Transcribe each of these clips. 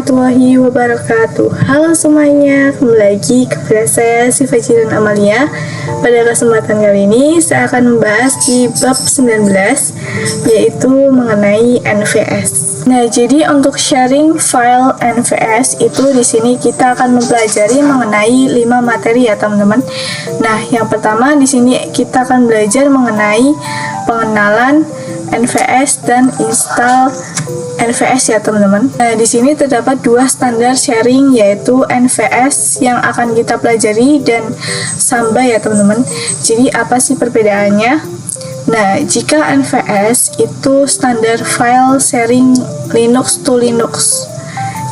warahmatullahi wabarakatuh. Halo semuanya, kembali lagi kepada saya Siva Jiran Amalia. Pada kesempatan kali ini saya akan membahas di bab 19, yaitu mengenai NVS. Nah, jadi untuk sharing file NVS itu di sini kita akan mempelajari mengenai 5 materi ya teman-teman. Nah, yang pertama di sini kita akan belajar mengenai pengenalan NVS dan install NVS ya teman-teman. Nah, di sini terdapat dua standar sharing, yaitu NVS yang akan kita pelajari dan Samba ya teman-teman. Jadi apa sih perbedaannya? Nah, jika NVS itu standar file sharing Linux to Linux.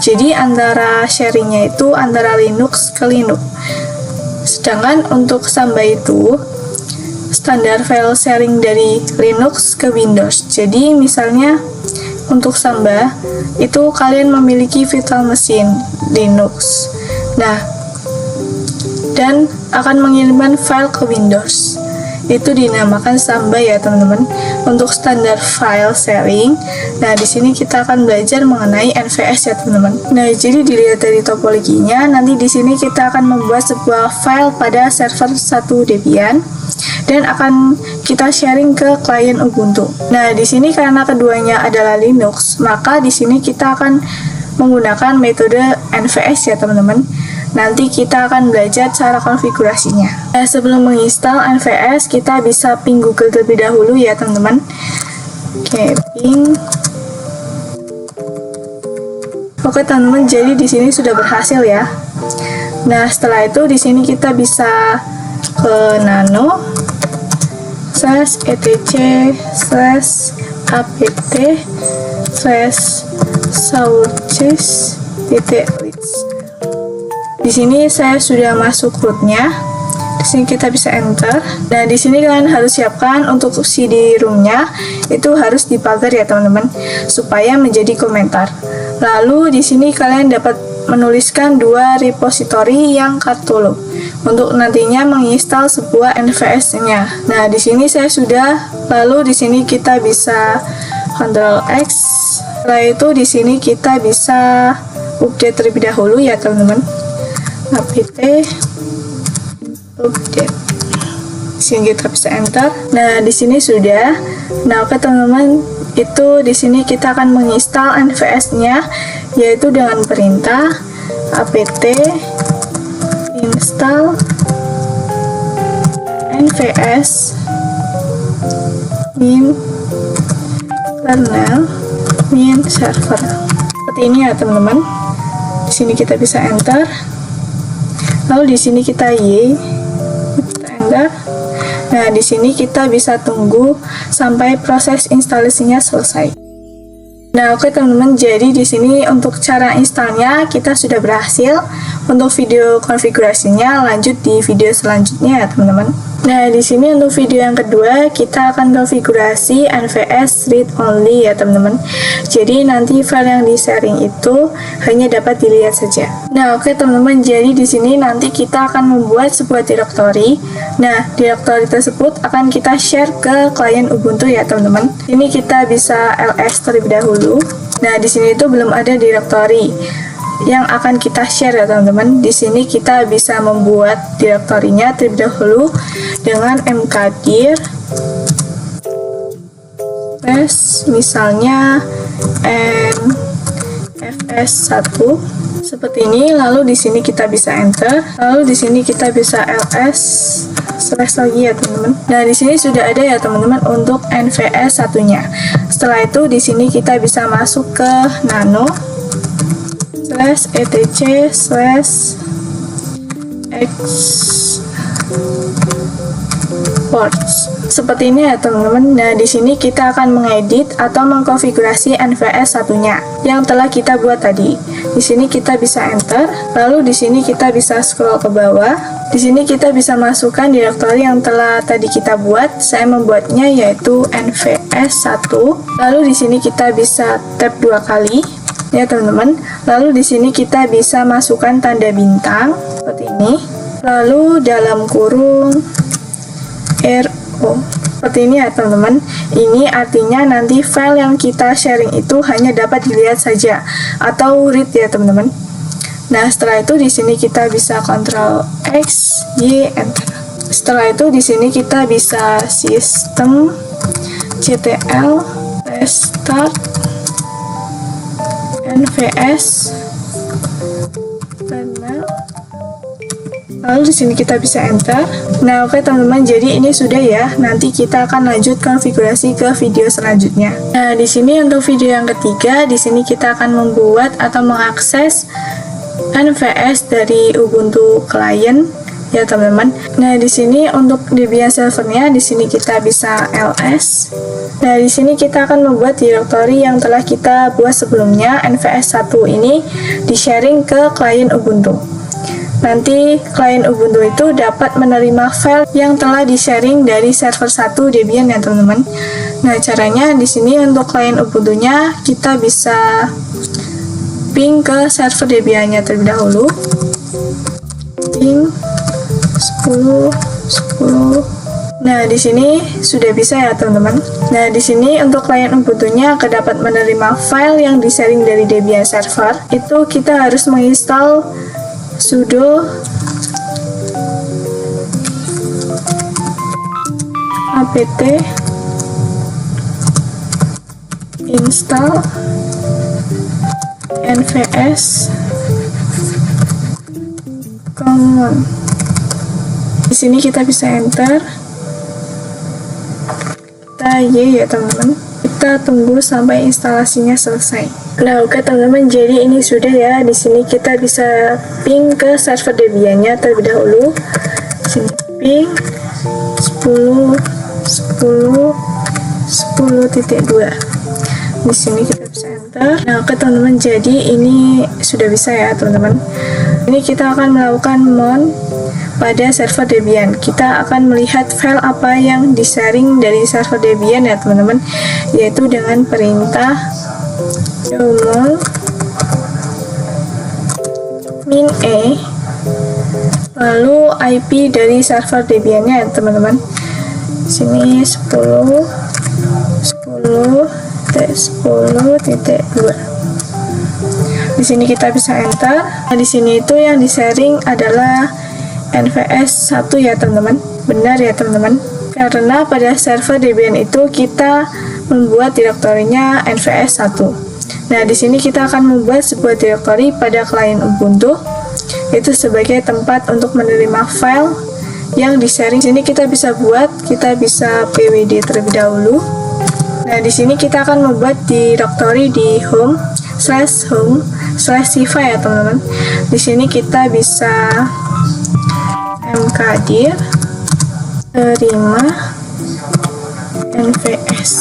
Jadi antara sharingnya itu antara Linux ke Linux. Sedangkan untuk Samba itu standar file sharing dari Linux ke Windows. Jadi misalnya untuk Samba itu kalian memiliki virtual machine Linux. Nah, dan akan mengirimkan file ke Windows. Itu dinamakan Samba ya teman-teman. Untuk standar file sharing. Nah, di sini kita akan belajar mengenai NVS ya teman-teman. Nah, jadi dilihat dari topologinya, nanti di sini kita akan membuat sebuah file pada server 1 Debian dan akan kita sharing ke klien Ubuntu. Nah, di sini karena keduanya adalah Linux, maka di sini kita akan menggunakan metode NVS ya teman-teman. Nanti kita akan belajar cara konfigurasinya. Nah, sebelum menginstal NVS, kita bisa ping Google terlebih dahulu ya teman-teman. Oke, ping. Oke teman-teman, jadi di sini sudah berhasil ya. Nah, setelah itu di sini kita bisa ke nano /etc/apt/sources.list. Di sini saya sudah masuk rootnya. Di sini kita bisa enter. Nah, di sini kalian harus siapkan untuk CD-ROM-nya itu harus dipagar ya teman-teman, supaya menjadi komentar. Lalu di sini kalian dapat menuliskan dua repository yang katalog untuk nantinya menginstal sebuah NVS-nya. Nah, di sini saya sudah. Lalu di sini kita bisa Ctrl X. Setelah itu di sini kita bisa update terlebih dahulu ya teman-teman. apt update. Di sini kita bisa enter. Nah, di sini sudah. Nah, oke teman-teman, itu di sini kita akan menginstal NVS-nya, yaitu dengan perintah apt install NVS min kernel min server. Seperti ini ya teman-teman. Di sini kita bisa enter. Lalu di sini kita kita enter. Nah, di sini kita bisa tunggu sampai proses instalasinya selesai. Nah, oke teman-teman, jadi di sini untuk cara installnya kita sudah berhasil. Untuk video konfigurasinya lanjut di video selanjutnya ya teman-teman. Nah, di sini untuk video yang kedua kita akan konfigurasi NVS read only ya teman-teman. Jadi nanti file yang di-sharing itu hanya dapat dilihat saja. Nah, oke teman-teman, jadi di sini nanti kita akan membuat sebuah directory. Nah, directory tersebut akan kita share ke klien Ubuntu ya teman-teman. Ini kita bisa ls terlebih dahulu. Nah, di sini itu belum ada directory yang akan kita share ya teman-teman. Di sini kita bisa membuat direktorinya terlebih dahulu dengan mkdir misalnya nfs1 seperti ini. Lalu di sini kita bisa enter. Lalu di sini kita bisa ls/ lagi ya teman-teman. Nah, di sini sudah ada ya teman-teman untuk NVS satunya. Setelah itu di sini kita bisa masuk ke nano /etc/exports. Seperti ini ya teman-teman. Nah, di sini kita akan mengedit atau mengkonfigurasi NVS satunya yang telah kita buat tadi. Di sini kita bisa enter. Lalu di sini kita bisa scroll ke bawah. Di sini kita bisa masukkan direktori yang telah tadi kita buat. Saya membuatnya yaitu NVS1. Lalu di sini kita bisa tab 2 kali. Ya teman-teman, lalu di sini kita bisa masukkan tanda bintang seperti ini. Lalu dalam kurung RO Seperti ini ya teman-teman. Ini artinya nanti file yang kita sharing itu hanya dapat dilihat saja atau read ya teman-teman. Nah, setelah itu di sini kita bisa Ctrl X, Y, enter. Setelah itu di sini kita bisa sistem ctl restart nvs kernel. Lalu di sini kita bisa enter. Nah, oke teman-teman, jadi ini sudah ya. Nanti kita akan lanjut konfigurasi ke video selanjutnya. Nah, di sini untuk video yang ketiga, di sini kita akan membuat atau mengakses NVS dari Ubuntu client ya teman-teman. Nah, di sini untuk Debian servernya, di sini kita bisa ls. Nah, di sini kita akan membuat direktori yang telah kita buat sebelumnya. NVS 1 ini di-sharing ke klien Ubuntu. Nanti klien Ubuntu itu dapat menerima file yang telah di-sharing dari server 1 Debian ya teman-teman. Nah, caranya di sini untuk klien Ubuntunya kita bisa ping ke server Debian-nya terlebih dahulu. Ping 10. Nah, di sini sudah bisa ya teman-teman. Nah, di sini untuk klien Ubuntunya agar dapat menerima file yang di-sharing dari Debian server, itu kita harus menginstal sudo apt install nvs common. Di sini kita bisa enter. Kita Y ya teman-teman. Kita tunggu sampai instalasinya selesai. Nah, oke teman-teman, jadi ini sudah ya. Di sini kita bisa ping ke server Debian-nya terlebih dahulu. Di sini ping 10.10.10.2. Di sini kita bisa enter. Nah, oke teman-teman, jadi ini sudah bisa ya teman-teman. Ini kita akan melakukan mount pada server Debian. Kita akan melihat file apa yang di-sharing dari server Debian ya teman-teman, yaitu dengan perintah sudo min e, lalu IP dari server Debian-nya ya teman-teman. Sini 10.10.10.2. Di sini kita bisa enter. Nah, di sini itu yang di-sharing adalah NVS 1 ya teman-teman. Benar ya teman-teman. Karena pada server Debian itu kita membuat direktorinya NVS 1. Nah, di sini kita akan membuat sebuah direktori pada klien Ubuntu, itu sebagai tempat untuk menerima file yang di-sharing. Di sini kita bisa bisa pwd terlebih dahulu. Nah, di sini kita akan membuat direktori di home/home/siva ya teman-teman. Di sini kita bisa mkdir terima nvs.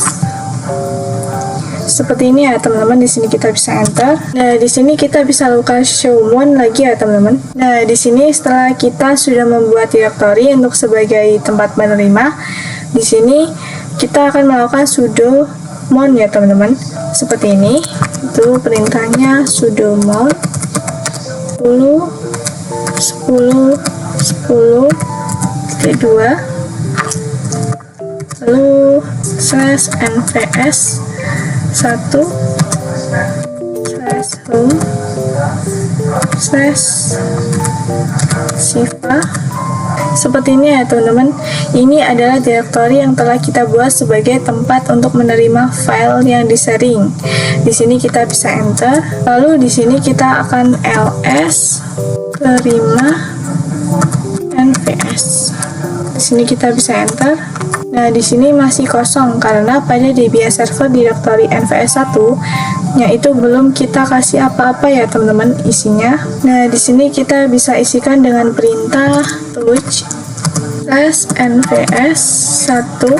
Seperti ini ya teman-teman. Di sini kita bisa enter. Nah, di sini kita bisa lakukan showmon lagi ya teman-teman. Nah, di sini setelah kita sudah membuat direktori untuk sebagai tempat menerima, di sini kita akan melakukan sudo mount ya teman-teman. Seperti ini. Itu perintahnya sudo mount 10.10.10.2, lalu /nvs 1/home/siva. Seperti ini ya teman-teman. Ini adalah direktori yang telah kita buat sebagai tempat untuk menerima file yang di-sharing. Di sini kita bisa enter. Lalu di sini kita akan ls terima nvs. Di sini kita bisa enter. Nah, di sini masih kosong karena pada Debian server direktori NVS 1-nya itu belum kita kasih apa-apa ya teman-teman isinya. Nah, di sini kita bisa isikan dengan perintah touch /nvs 1/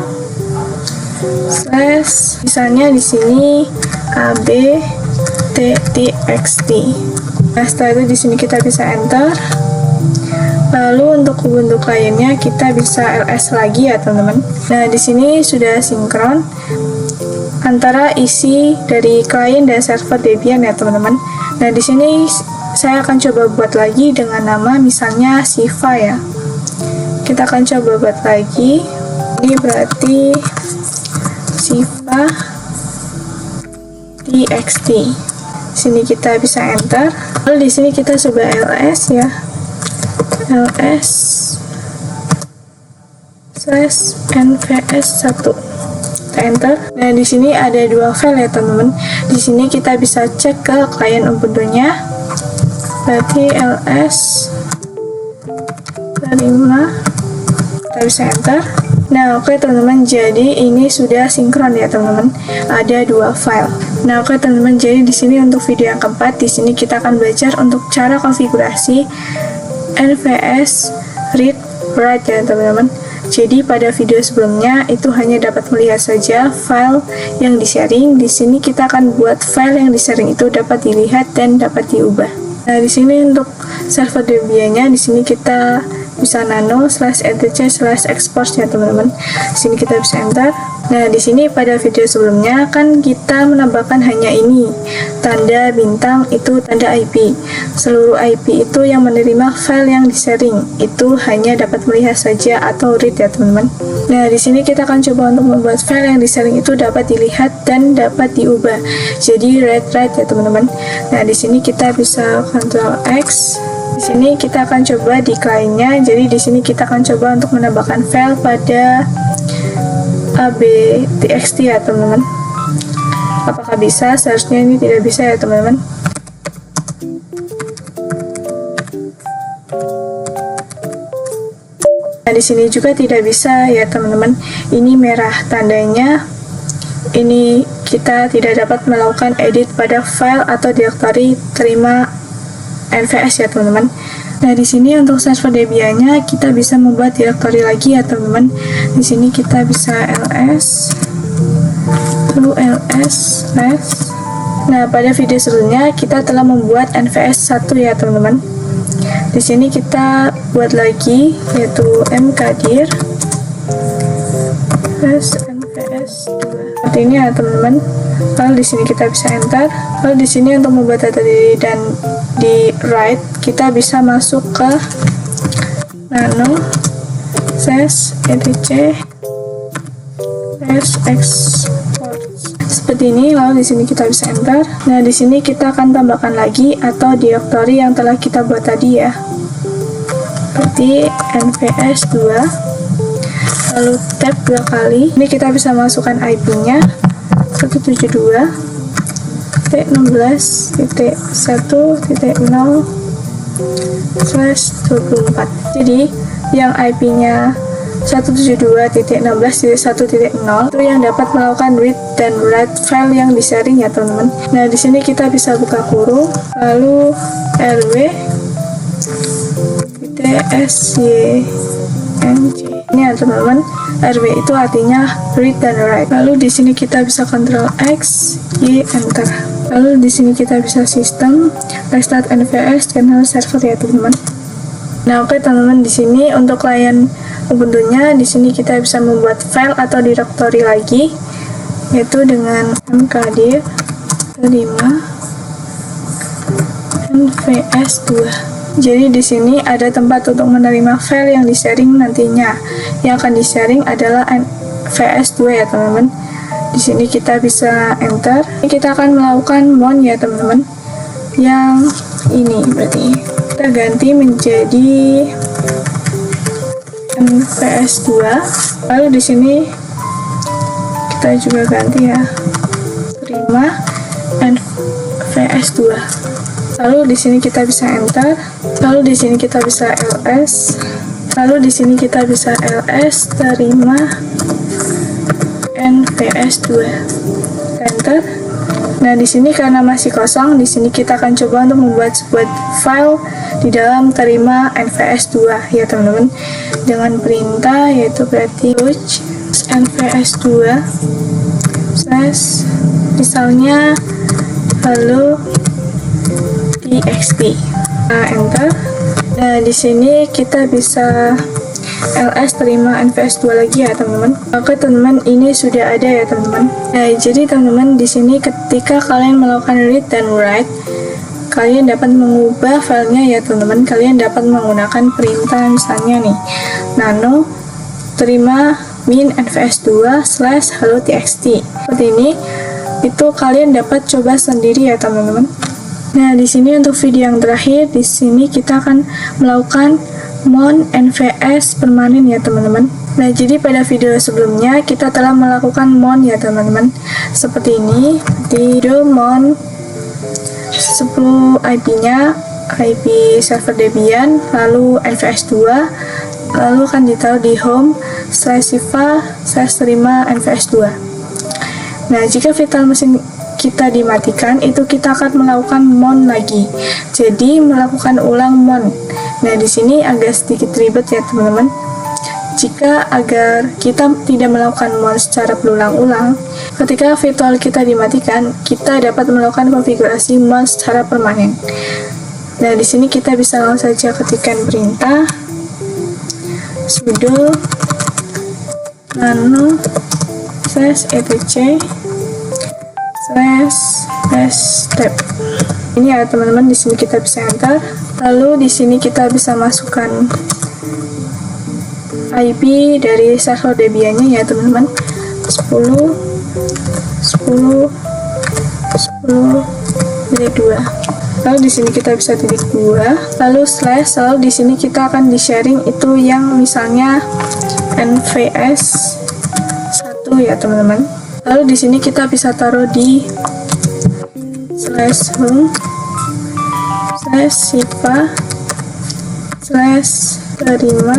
misalnya di sini abt.txt. Nah, setelah itu di sini kita bisa enter. Lalu untuk Ubuntu kliennya kita bisa ls lagi ya teman-teman. Nah, di sini sudah sinkron antara isi dari klien dan server Debian ya teman-teman. Nah, di sini saya akan coba buat lagi dengan nama misalnya Siva ya. Kita akan coba buat lagi Ini berarti Siva txt. Sini kita bisa enter. Lalu di sini kita coba ls ya. ls /nvs1. Kita enter. Nah, di sini ada dua file ya, teman-teman. Di sini kita bisa cek ke klien Ubuntu-nya. Berarti ls terima. Kita bisa enter. Nah, oke teman-teman, jadi ini sudah sinkron ya teman-teman. Ada dua file. Nah, oke teman-teman, jadi di sini untuk video yang keempat, di sini kita akan belajar untuk cara konfigurasi NVS read write ya teman-teman. Jadi pada video sebelumnya itu hanya dapat melihat saja file yang di-sharing. Di sini kita akan buat file yang di-sharing itu dapat dilihat dan dapat diubah. Nah, di sini untuk server Debian-nya, di sini kita bisa nano/etc/export ya teman-teman. Di sini kita bisa enter. Nah, di sini pada video sebelumnya kan kita menambahkan hanya ini, tanda bintang itu tanda IP. Seluruh IP itu yang menerima file yang di-sharing itu hanya dapat melihat saja atau read ya teman-teman. Nah, di sini kita akan coba untuk membuat file yang di-sharing itu dapat dilihat dan dapat diubah. Jadi read write ya teman-teman. Nah, di sini kita bisa Ctrl X. Di sini kita akan coba di kliennya. Jadi di sini kita akan coba untuk menambahkan file pada ab.txt ya teman-teman. Apakah bisa? Seharusnya ini tidak bisa ya teman-teman. Nah, di sini juga tidak bisa ya teman-teman. Ini merah tandanya. Ini kita tidak dapat melakukan edit pada file atau directory terima NVS ya teman-teman. Nah, di sini untuk server Debian-nya kita bisa membuat directory lagi ya teman-teman. Di sini kita bisa ls lalu ls /. Nah, pada video sebelumnya kita telah membuat NVS1 ya teman-teman. Di sini kita buat lagi yaitu mkdir /nvs2. Seperti ini ya teman-teman. Lalu di sini kita bisa enter. Lalu di sini untuk membuat data diri dan di write kita bisa masuk ke nano etc export seperti ini. Lalu di sini kita bisa enter. Nah, di sini kita akan tambahkan lagi atau directory yang telah kita buat tadi ya. Seperti nvs2. Lalu tab 2 kali. Ini kita bisa masukkan IP-nya 172.1.0/24. Jadi yang IP-nya 172.16.1.0 itu yang dapat melakukan read dan write file yang di-sharing ya teman-teman. Nah, di sini kita bisa buka kurung, lalu rw.syng. Ini ya teman-teman, RW itu artinya read dan write. Lalu di sini kita bisa Ctrl X, Y, enter. Lalu di sini kita bisa sistem restart NVS channel server ya teman-teman. Nah, oke teman-teman, di sini untuk klien Ubuntu-nya, di sini kita bisa membuat file atau directory lagi, yaitu dengan mkdir terima nvs2. Jadi di sini ada tempat untuk menerima file yang di-sharing nantinya. Yang akan di-sharing adalah NVS2 ya teman-teman. Di sini kita bisa enter. Kita akan melakukan mount ya teman-teman. Yang ini berarti kita ganti menjadi NVS2. Lalu di sini kita juga ganti ya. Terima NVS2. Lalu di sini kita bisa enter. Lalu di sini kita bisa ls. Lalu di sini kita bisa ls terima nvs2. Enter. Nah, di sini karena masih kosong, di sini kita akan coba untuk membuat sebuah file di dalam terima nvs2 ya teman-teman, dengan perintah yaitu berarti launch nvs2 misalnya hello txt. Enter. Nah, di sini kita bisa ls terima nvs2 lagi ya teman-teman. Oke teman-teman, ini sudah ada ya teman-teman. Nah, jadi teman-teman di sini ketika kalian melakukan read dan write, kalian dapat mengubah filenya ya teman-teman. Kalian dapat menggunakan perintah misalnya nih nano terima min nvs2/hello.txt. Seperti ini, itu kalian dapat coba sendiri ya teman-teman. Nah, di sini untuk video yang terakhir, di sini kita akan melakukan mon nvs permanen ya teman-teman. Nah, jadi pada video sebelumnya kita telah melakukan mon ya teman-teman. Seperti ini, di video mon 10 IP-nya, IP server Debian, lalu nvs2, lalu akan ditaruh di home/siva/terima nvs2. Nah, jika virtual mesin kita dimatikan, itu kita akan melakukan mon lagi. Jadi melakukan ulang mon. Nah, di sini agak sedikit ribet ya teman-teman. Jika agar kita tidak melakukan mon secara berulang-ulang, ketika virtual kita dimatikan, kita dapat melakukan konfigurasi mon secara permanen. Nah, di sini kita bisa langsung saja ketikkan perintah sudo nano /etc/step. Ini ya teman-teman, di sini kita bisa enter. Lalu di sini kita bisa masukkan IP dari server Debian-nya ya teman-teman, 10.10.10.2. Lalu di sini kita bisa titik 2, lalu slash, lalu di sini kita akan di sharing itu yang misalnya nvs 1 ya teman-teman. Lalu di sini kita bisa taruh di /home/siva/terima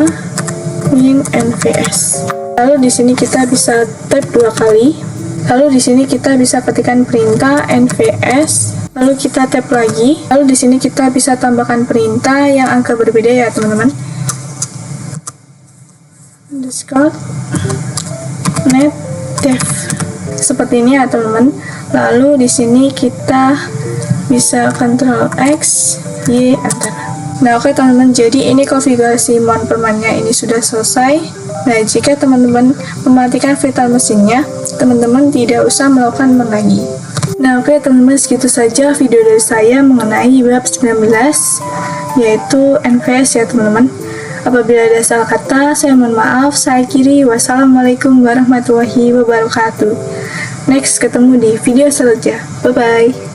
min nvs. Lalu di sini kita bisa tab 2 kali. Lalu di sini kita bisa ketikkan perintah nvs, lalu kita tab lagi. Lalu di sini kita bisa tambahkan perintah yang angka berbeda ya teman-teman. Discord net dev. Seperti ini ya teman-teman. Lalu di sini kita bisa Ctrl X, Y, enter. Nah, oke teman-teman, jadi ini konfigurasi mon permanennya ini sudah selesai. Nah, jika teman-teman mematikan virtual mesinnya, teman-teman tidak usah melakukan mon lagi. Nah, oke teman-teman, segitu saja video dari saya mengenai bab 19, yaitu NVS ya teman-teman. Apabila ada salah kata, saya mohon maaf. Saya akhiri. Wassalamualaikum warahmatullahi wabarakatuh. Next, ketemu di video selanjutnya. Bye-bye.